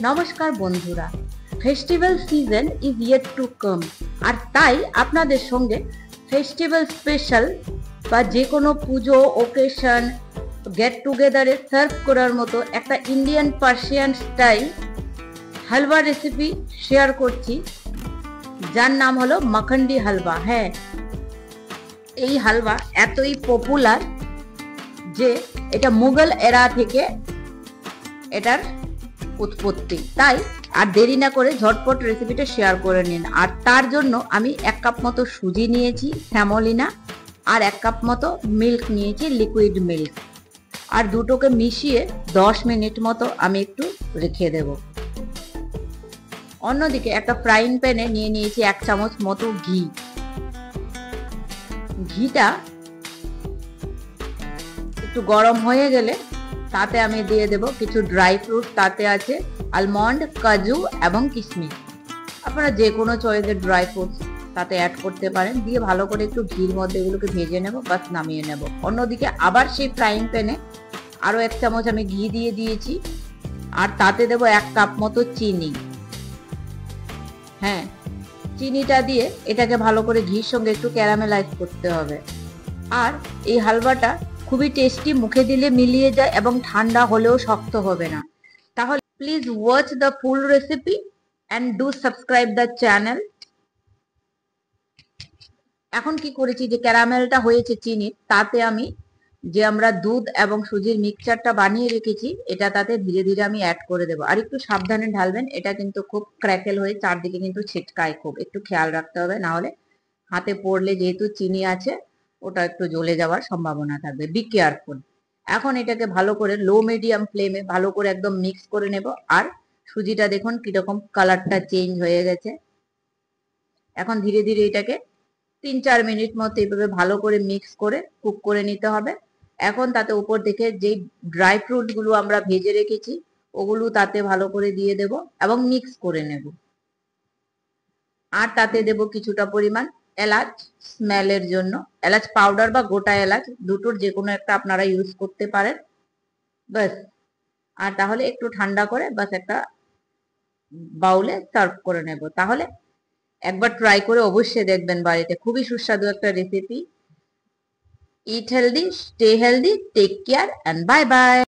নমস্কার বন্ধুরা, festival season is yet to come. আর তাই আপনাদের সঙ্গে ফেস্টিভ্যাল স্পেশাল বা যে কোনো পুজো ওকেশন গেট টুগেদারে সার্ভ করার মতো একটা ইন্ডিয়ান পার্সিয়ান স্টাইল হালুয়া রেসিপি শেয়ার করছি, যার নাম হলো মাখন্ডি হালুয়া। হ্যাঁ, এই হালুয়া এতই পপুলার যে এটা মুঘল এরা থেকে এটার উৎপত্তি। তাই আর দেরি না করে ঝটপট রেসিপিটা শেয়ার করে নিন। আর তার জন্য আমি 1 কাপ মতো সুজি নিয়েছি স্যামোলিনা, আর 1 কাপ মতো মিল্ক নিয়েছি লিকুইড মিল্ক, আর দুটোকে মিশিয়ে 10 মিনিট মতো আমি একটু রেখে দেব। অন্যদিকে একটা ফ্রাইং প্যানে নিয়ে নিয়েছি 1 চামচ মতো ঘি। ঘিটা একটু গরম হয়ে গেলে তাতে আমি দিয়ে দেব কিছু ড্রাই ফ্রুট। তাতে আছে আলমন্ড, কাজু এবং কিশমিশ। আপনারা যে কোনো চয়েসের ড্রাই ফ্রুটস তাতে অ্যাড করতে পারেন। দিয়ে ভালো করে একটু ঘির মধ্যে এগুলোকে ভেজে নেব, বাস নামিয়ে নেব। অন্যদিকে আবার সেই ফ্রাইং প্যানে আরো 1 চামচ আমি ঘি দিয়ে দিয়েছি, আর তাতে দেব 1 কাপ মতো চিনি। হ্যাঁ, চিনিটা দিয়ে এটাকে ভালো করে ঘির সঙ্গে একটু ক্যারামেলাইজ করতে হবে। আর এই হালুয়াটা খুবই টেস্টি, মুখে দিলে মিলিয়ে যায় এবং ঠান্ডা হলেও শক্ত হবে না। তাহলে please watch the full recipe and do subscribe the channel. এখন কি করেছি, যে ক্যারামেলটা হয়েছে চিনি, তাতে আমি যে আমরা দুধ এবং সুজির মিক্সচারটা বানিয়ে রেখেছি এটা তাতে ধীরে ধীরে আমি অ্যাড করে দেবো। আর একটু সাবধানে ঢালবেন, এটা কিন্তু খুব ক্র্যাকেল হয়ে চারদিকে কিন্তু ছিটকায়, খুব একটু খেয়াল রাখতে হবে, না হলে হাতে পড়লে যেহেতু চিনি আছে ওটা একটু জ্বলে যাওয়ার সম্ভাবনা থাকবে। Be careful. এখন এটাকে ভালো করে লো মিডিয়াম ফ্লেমে ভালো করে একদম মিক্স করে নেব। আর সুজিটা দেখুন কিরকম কালারটা চেঞ্জ হয়ে গেছে। এখন ধীরে ধীরে এটাকে 3-4 মিনিট মতো এইভাবে ভালো করে মিক্স করে কুক করে নিতে হবে। এখন তাতে উপর থেকে যে ড্রাই ফ্রুট গুলো আমরা ভেজে রেখেছি ওগুলো তাতে ভালো করে দিয়ে দেব এবং মিক্স করে নেব। আর তাতে দেব কিছুটা পরিমাণ এলাচ স্মেলের জন্য। এলাচ পাউডার বা গোটা এলাচ দুটোর যে কোনো একটা আপনারা ইউজ করতে পারেন, বাস। আর তাহলে একটু ঠান্ডা করে বাস একটা বাউলে সার্ভ করে নেব। তাহলে একবার ট্রাই করে অবশ্যই দেখবেন বাড়িতে, খুবই সুস্বাদু একটা recipe. Eat healthy, stay healthy, take care and bye bye.